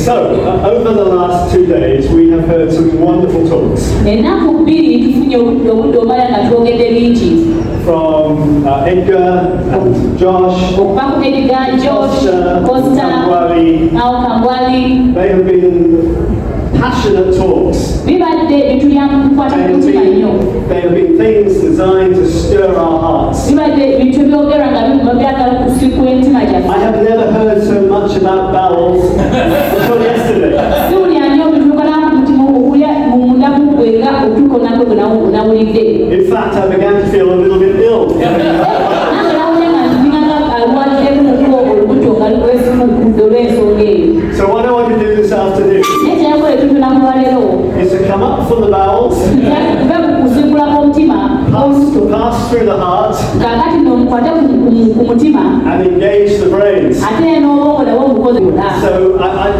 over the last 2 days, we have heard some wonderful talks from Edgar and Josh, Costa, Kambwali. They have been passionate talks. They have been things designed to stir our hearts. I have never heard so much about bowels until yesterday. In fact, I began to feel a little bit ill. So what I want to do this afternoon is to come up from the bowels, pass through the heart, and engage the brains. So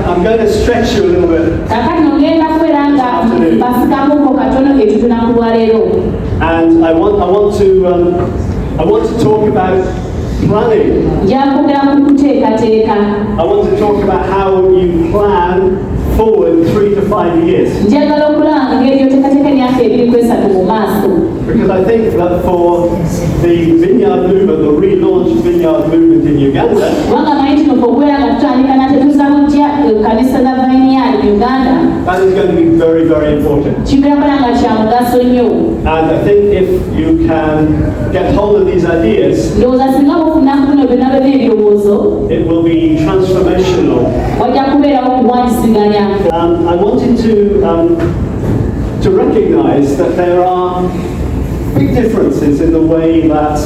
I'm going to stretch you a little bit. And I want to talk about planning. I want to talk about how you plan forward 3 to 5 years. Because I think that for the Vineyard movement, the relaunched Vineyard movement in Uganda, that is going to be very, very important. And I think if you can get hold of these ideas, it will be transformational. I wanted to recognize that there are big differences in the way that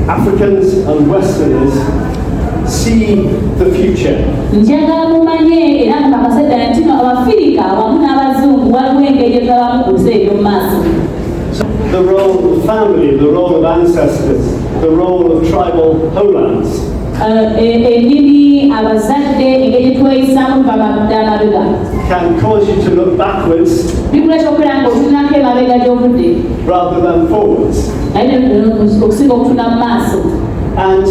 Africans and Westerners see the future. The role of family, the role of ancestors, the role of tribal homelands. Can cause you to look backwards rather than forwards. And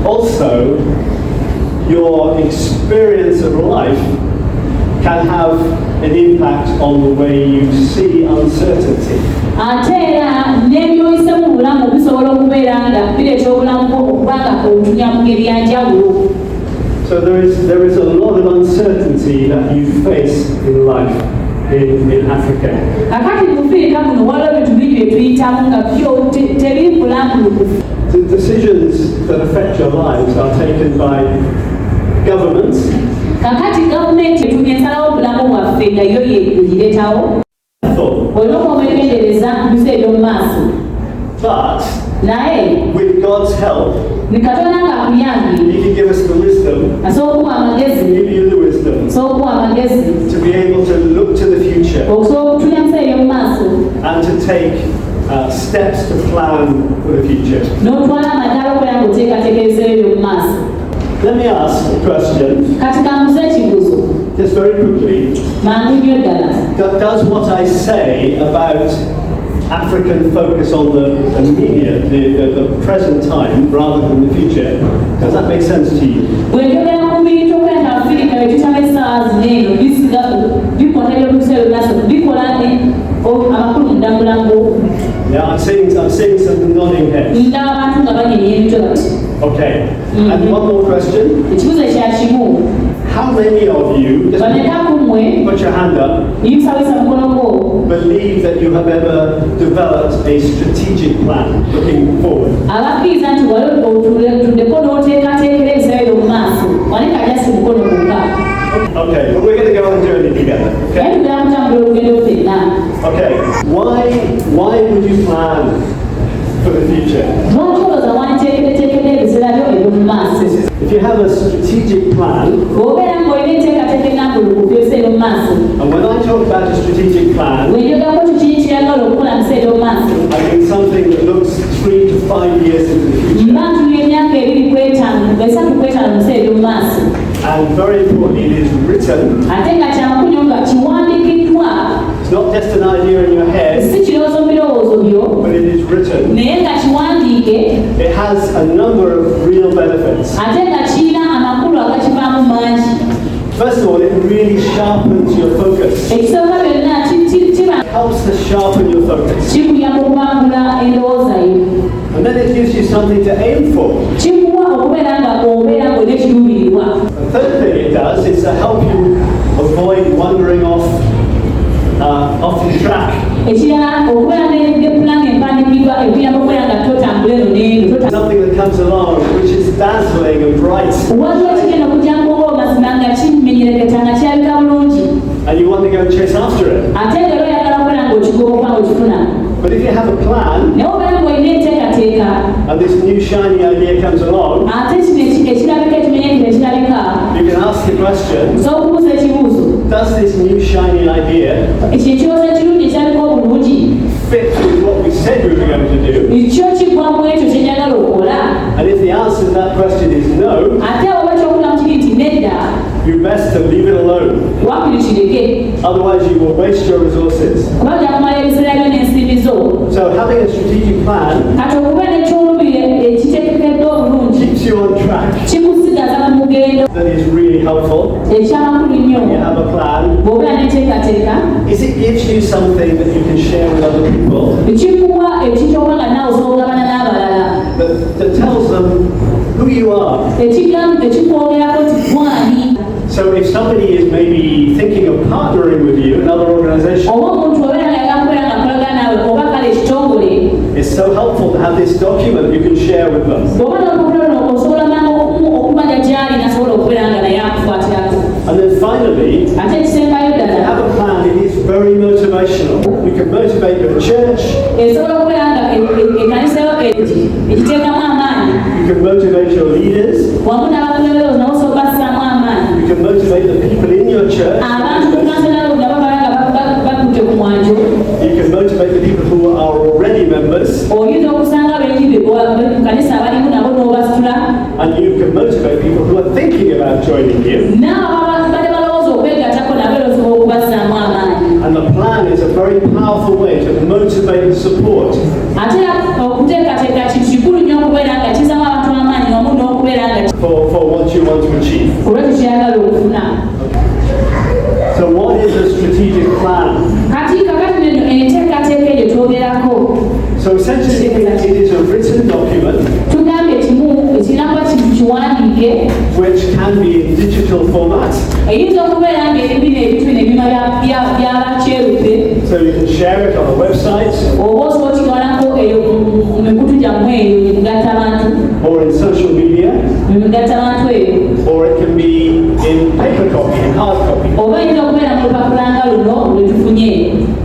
also, your experience of life can have an impact on the way you see uncertainty. So there is a lot of uncertainty that you face in life in Africa. The decisions that affect your lives are taken by governments. But with God's help, He can give us the wisdom, give you the wisdom to be able to look to the future and to take steps to plan for the future. Let me ask a question, just very quickly. Does what I say about African focus on the immediate, the present time, rather than the future, does that make sense to you? Yeah, I'm seeing some nodding heads. Okay. And one more question. How many of you, just put your hand up, believe that you have ever developed a strategic plan looking forward? Okay, but we're going to go on a journey together. Okay, why would you plan for the future? If you have a strategic plan, and when I talk about a strategic plan, I mean something that looks 3 to 5 years into the future. And very importantly, it is written. It's not just an idea in your head, but it is written. It has a number of real benefits. First of all, it really sharpens your focus. It helps to sharpen your focus. And then it gives you something to aim for. The third thing it does is to help you avoid wandering off the track. Something that comes along which is dazzling and bright. And you want to go chase after it. But if you have a plan, and this new shiny idea comes along, you can ask the question, does this new shiny idea fit with what we said we were going to do? And if the answer to that question is no, you best to leave it alone. Otherwise you will waste your resources. So having a strategic plan keeps you on track. That is really helpful. When you have a plan, is it gives you something that you can share with other people that tells them who you are. So if somebody is maybe thinking of partnering with you, another organization, it's so helpful to have this document you can share with them. And then finally, if you have a plan, it is very motivational. You can motivate your church. You can motivate your leaders. You can motivate the people in your church. You can motivate the people who are already members. And you can motivate people who are thinking about joining you. And the plan is a very powerful way to motivate and support. For what you want to achieve. So what is a strategic plan? So essentially it is a written document which can be in digital format. So you can share it on a website or in social media, or it can be in paper copy, in hard copy,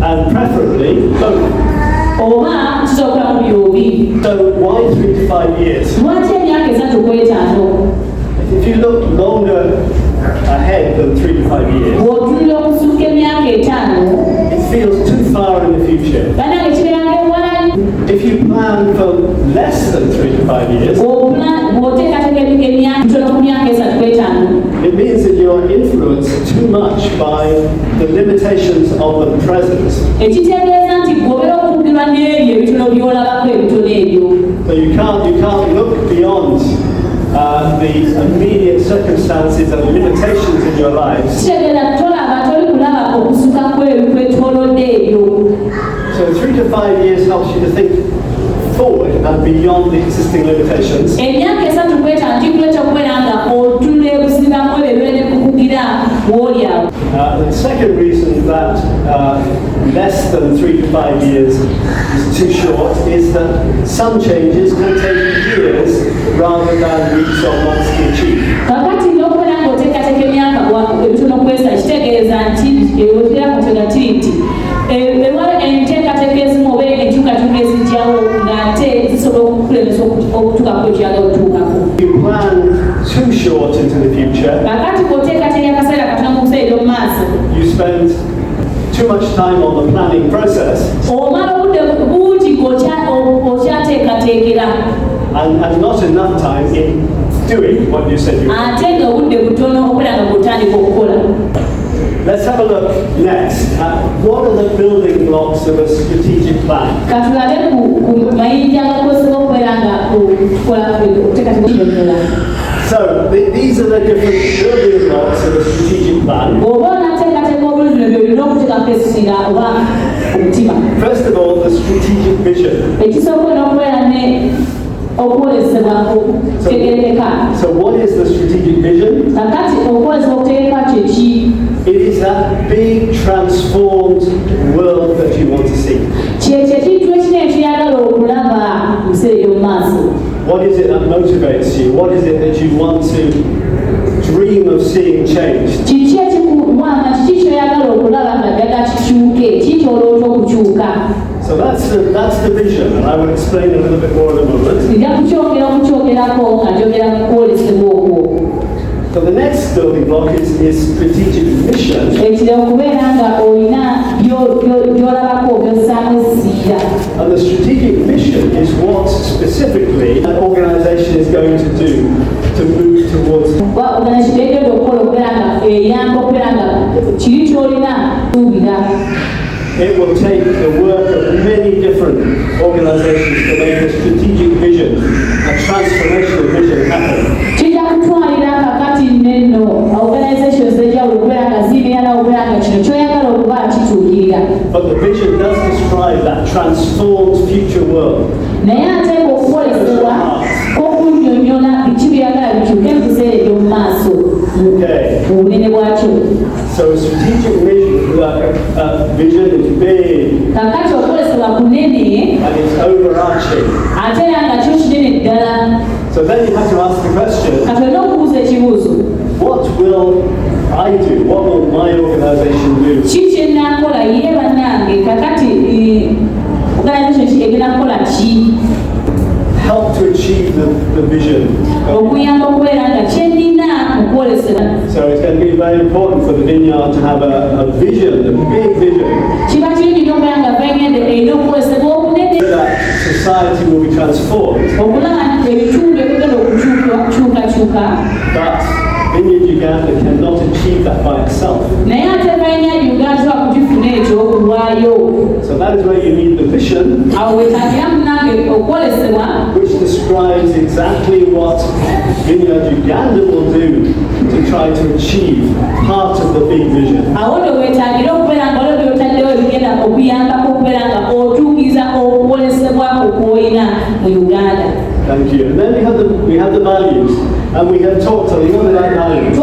and preferably both. So why 3 to 5 years? If you look longer ahead than 3 to 5 years, it feels too far in the future. If you plan for less than 3 to 5 years, it means that you are influenced too much by the limitations of the present. So you can't look beyond the immediate circumstances and limitations in your lives. So 3 to 5 years helps you to think forward and beyond the existing limitations. The second reason that less than 3 to 5 years is too short is that some changes can take years rather than weeks or months to achieve. You plan too short into the future, you spend too much time on the planning process, and not enough time in doing what you said you would. Let's have a look next at what are the building blocks of a strategic plan. So these are the different building blocks of a strategic plan. First of all, the strategic vision. So what is the strategic vision? It is that big transformed world that you want to see. What is it that motivates you? What is it that you want to dream of seeing changed? So that's the vision, and I will explain a little bit more in a moment. So the next building block is strategic mission. And the strategic mission is what specifically an organization is going to do to move towards. It will take the work of many different organizations to make a strategic vision, a transformational vision happen. But the vision does describe that transformed future world. Okay. So a strategic vision is big and it's overarching. So then you have to ask the question, what will I do? What will my organization do? Help to achieve the vision. So it's going to be very important for the vineyard to have a vision, a big vision. That society will be transformed. But Vineyard Uganda cannot achieve that by itself. So that is where you need the vision, which describes exactly what Vineyard Uganda will do to try to achieve part of the big vision. Thank you. And then we have the values, and we have talked a little bit about values.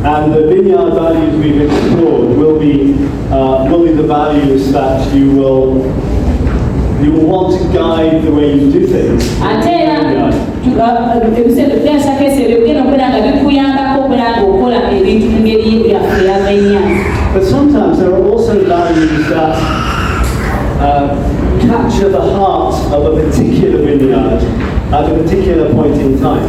And the vineyard values we've explored will be the values that you will want to guide the way you do things. But sometimes there are also values that capture the heart of a particular vineyard at a particular point in time.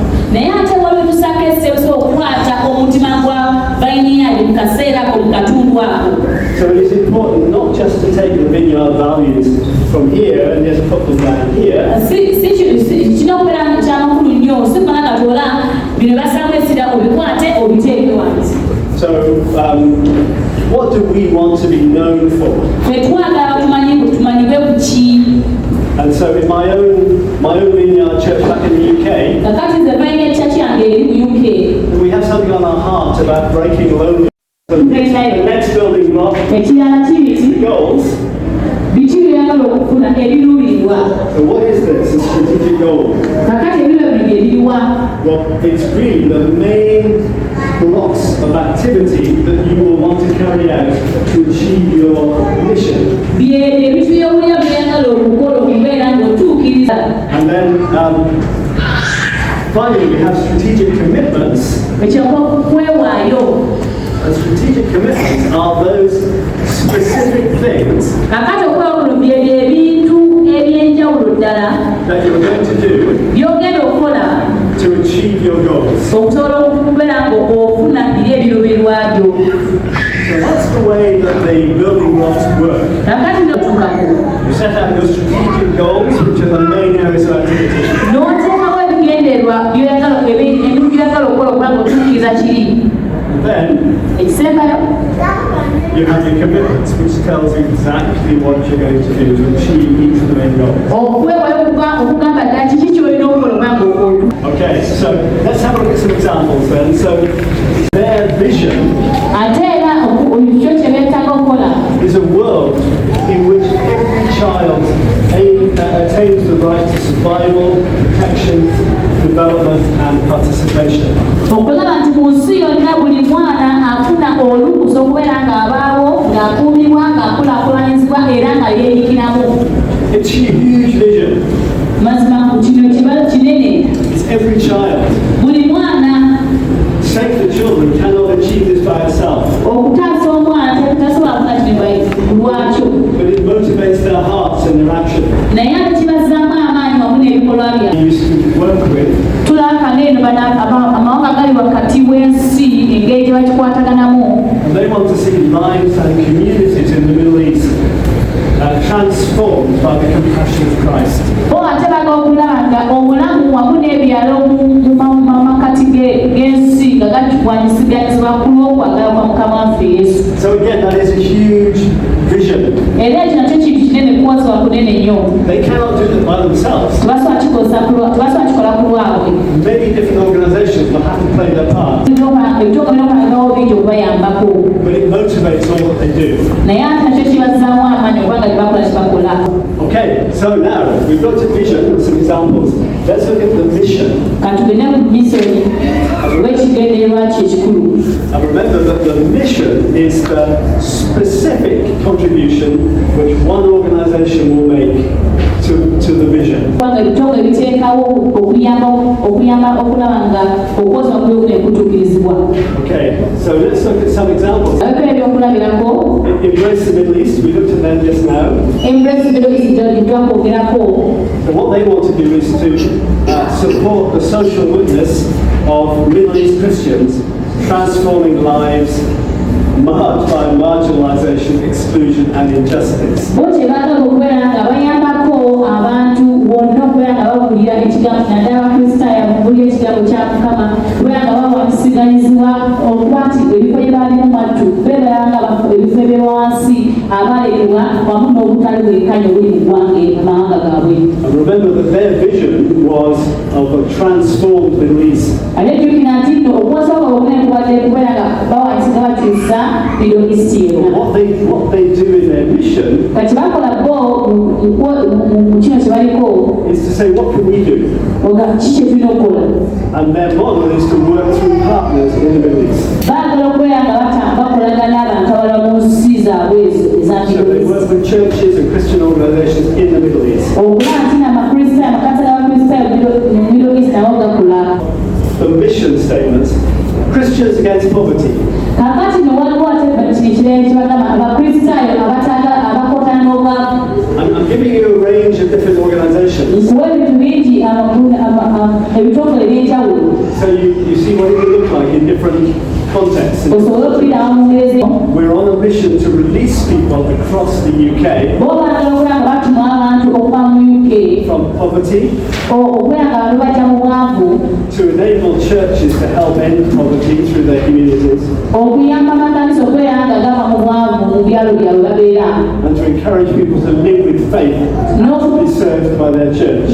So it is important not just to take the vineyard values from here and just put them down here. So what do we want to be known for? And so in my own vineyard church back in the UK, we have something on our heart about breaking loneliness. The next building block, the goals. So what is this? A strategic goal? Well, it's really the main blocks of activity that you will want to carry out to achieve your mission. And then finally we have strategic commitments. And strategic commitments are those specific things that you're going to do to achieve your goals. So that's the way that the building blocks work. You set out your strategic goals, which are the main areas of activity. Then you have your commitments, which tells you exactly what you're going to do to achieve each of the main goals. Okay, so let's have a look at some examples then. So their vision is a world in which every child attains the right to survival, protection, development and participation. It's a huge vision. It's every child. Sacred children cannot achieve this by itself. But it motivates their hearts and their action. You used to work with. And they want to see lives and communities in the Middle East transformed by the compassion of Christ. So again, that is a huge vision. They cannot do it by themselves. Many different organizations will have to play their part. But it motivates all that they do. Okay, so now we've looked at vision and some examples. Let's look at the mission. And remember that the mission is the specific contribution which one organization will make to the vision. Okay, so let's look at some examples. Embrace the Middle East, we looked at them just now. So what they want to do is to support the social witness of Middle East Christians, transforming lives marked by marginalization, exclusion and injustice. And remember that their vision was of a transformed Middle East. What they do in their mission is to say, what can we do? And their model is to work through partners in the Middle East. So they work with churches and Christian organizations in the Middle East. The mission statement: Christians against poverty. I'm giving you a range of different organizations. So you see what it would look like in different contexts. We're on a mission to release people across the UK from poverty, to enable churches to help end poverty through their communities, and to encourage people to live with faith and to be served by their church.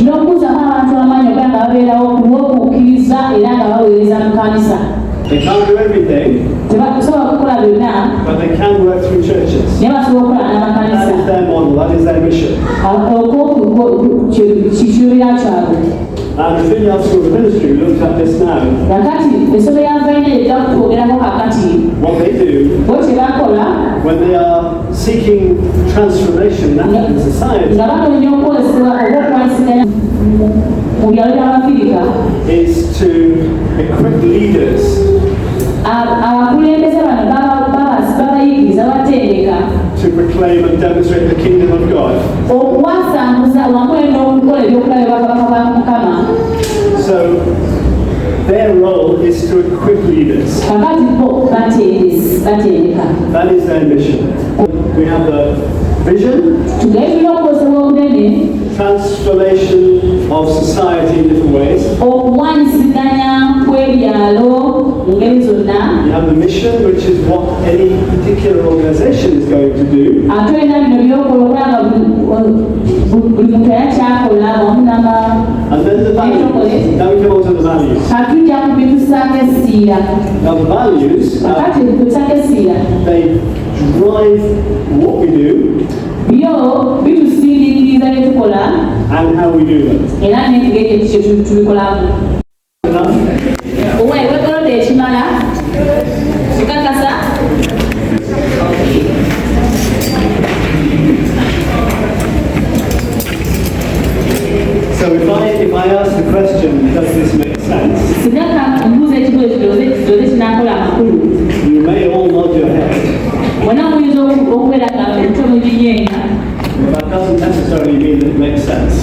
They can't do everything, but they can work through churches. That is their model, that is their mission. And the Vineyard School of Ministry, we looked at this now. What they do when they are seeking transformation in African society is to equip leaders to proclaim and demonstrate the kingdom of God. So their role is to equip leaders. That is their mission. We have the vision, transformation of society in different ways. You have the mission, which is what any particular organization is going to do. And then the values. Now we come on to the values. Now the values, they drive what we do and how we do them. So if I ask the question, does this make sense? You may all nod your head. That doesn't necessarily mean that it makes sense.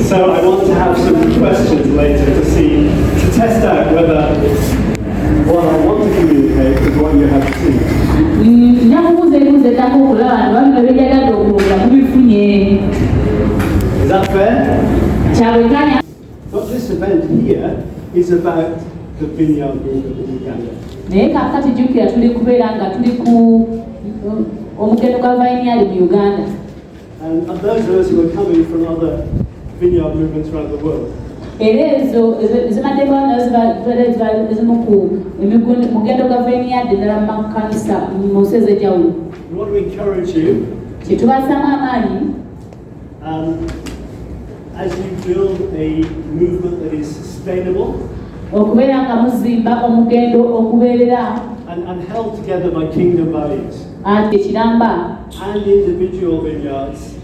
So I want to have some questions later to test out whether what I want to communicate is what you have seen. Is that fair? But this event here is about the Vineyard Group in Uganda. And those of us who are coming from other vineyard movements around the world. We want to encourage you as you build a movement that is sustainable and held together by kingdom values and individual vineyards.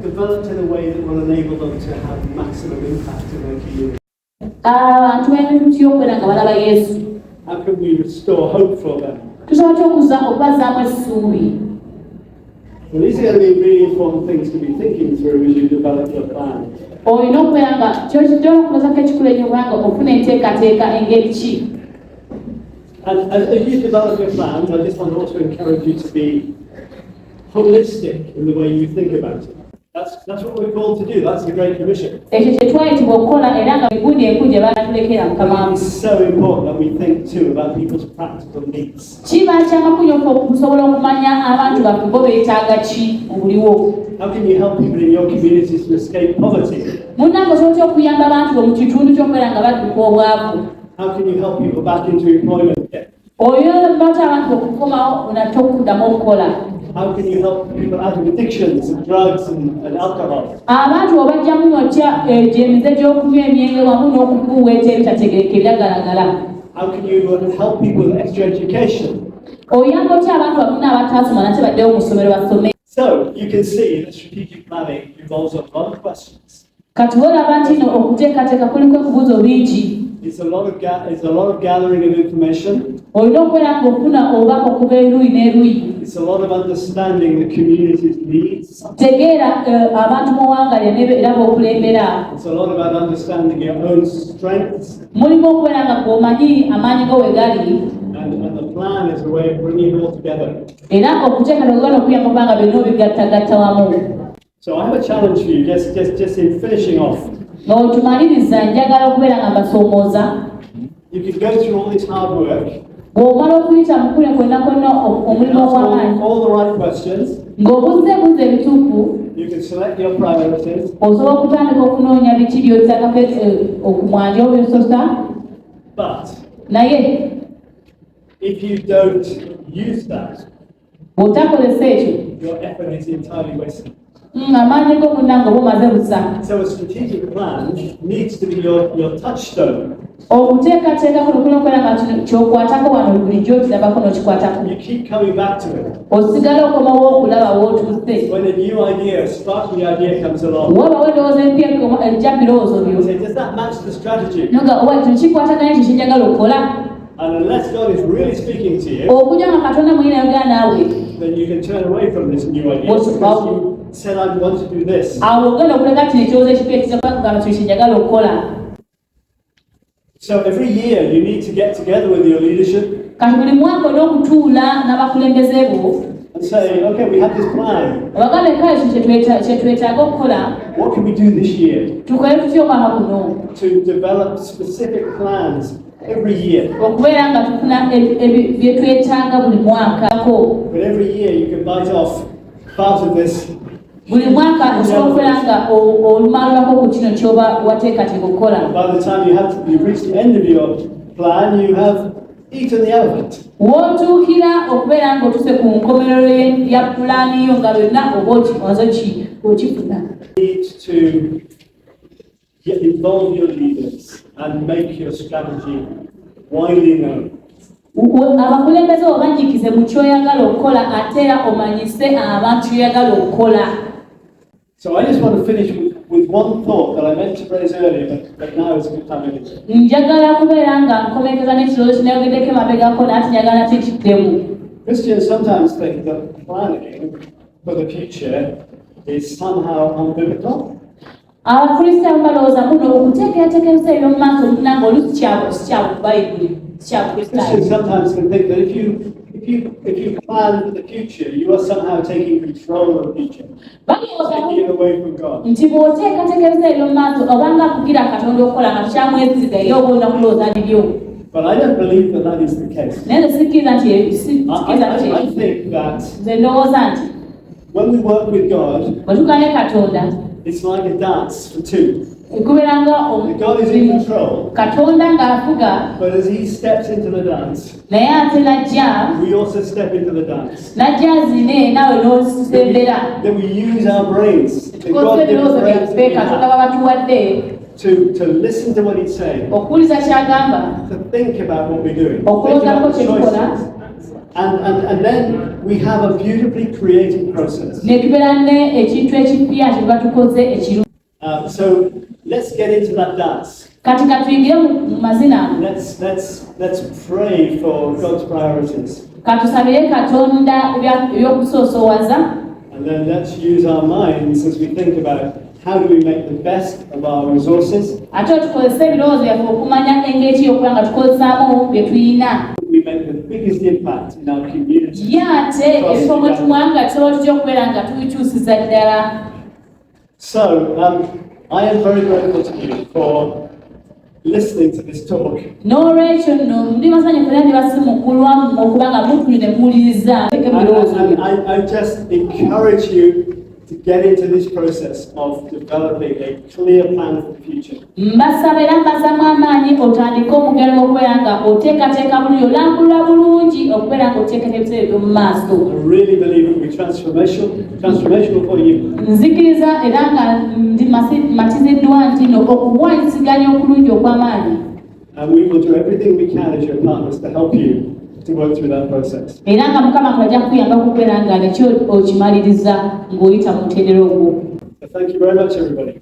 Developed in a way that will enable them to have maximum impact in their community. How can we restore hope for them? Well, these are going to be really important things to be thinking through as you develop your plan. And as you develop your plans, I just want to also encourage you to be holistic in the way you think about it. That's what we're called to do. That's the Great Commission. It's so important that we think too about people's practical needs. How can you help people in your communities to escape poverty? How can you help people back into employment again? How can you help people out of addictions and drugs and alcohol? How can you help people with extra education? So you can see that strategic planning involves a lot of questions. It's a lot of gathering of information. It's a lot of understanding the community's needs. It's a lot about understanding your own strengths. And the plan is a way of bringing it all together. So I have a challenge for you, just in finishing off. You could go through all this hard work, all the right questions. You can select your priorities. But if you don't use that, your effort is entirely wasted. So a strategic plan needs to be your touchstone. You keep coming back to it. When a new idea, sparkly idea comes along, you say, does that match the strategy? And unless God is really speaking to you, then you can turn away from this new idea. Because you said I want to do this. So every year you need to get together with your leadership and say, okay, we have this plan. What can we do this year to develop specific plans every year? But every year you can bite off part of this By the time you reach the end of your plan, you have eaten the elephant. Need to involve your leaders and make your strategy widely known. Abakulembeze obanjikize mu kyoyagala okukola atera omanyise abantu yagala okukola. So I just want to finish with one thought that I meant to raise earlier, but now is a good time anyway. Njagala kubeera nga nkomekeza n'ekirowoozo kinayogeddeko emabegako naye njagala tekiddemu. Christians sometimes think that planning for the future is somehow unbiblical. Abakristaayo balowooza muno okuteekerateeka ebiseera eby'omu maaso nga oluusi kya Bayibuli. Christians sometimes can think that if you plan for the future, you are somehow taking control of the future, taking it away from God. But I don't believe that is the case. I think that when we work with God, it's like a dance for two. God is in control, but as He steps into the dance, we also step into the dance. Then we use our brains, the God-given brains to listen to what He's saying, to think about what we're doing, think about the choices. And then we have a beautifully created process. So let's get into that dance. Let's pray for God's priorities. And then let's use our minds as we think about how do we make the best of our resources. We make the biggest impact in our community. So, I am very grateful to you for listening to this talk. I just encourage you to get into this process of developing a clear plan for the future. I really believe it will be transformational for you. And we will do everything we can as your partners to help you to work through that process. So thank you very much, everybody.